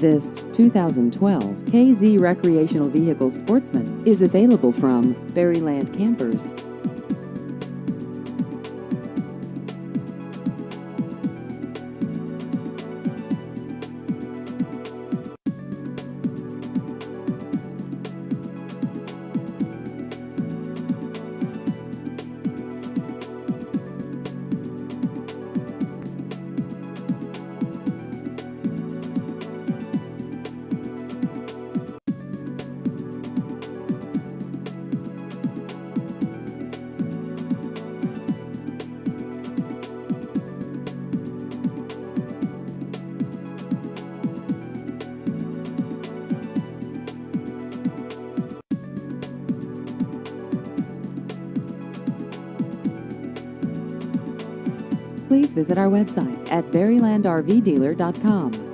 This 2012 KZ Recreational Vehicle Sportsman is available from Berryland Campers. Please visit our website at berrylandrvdealer.com.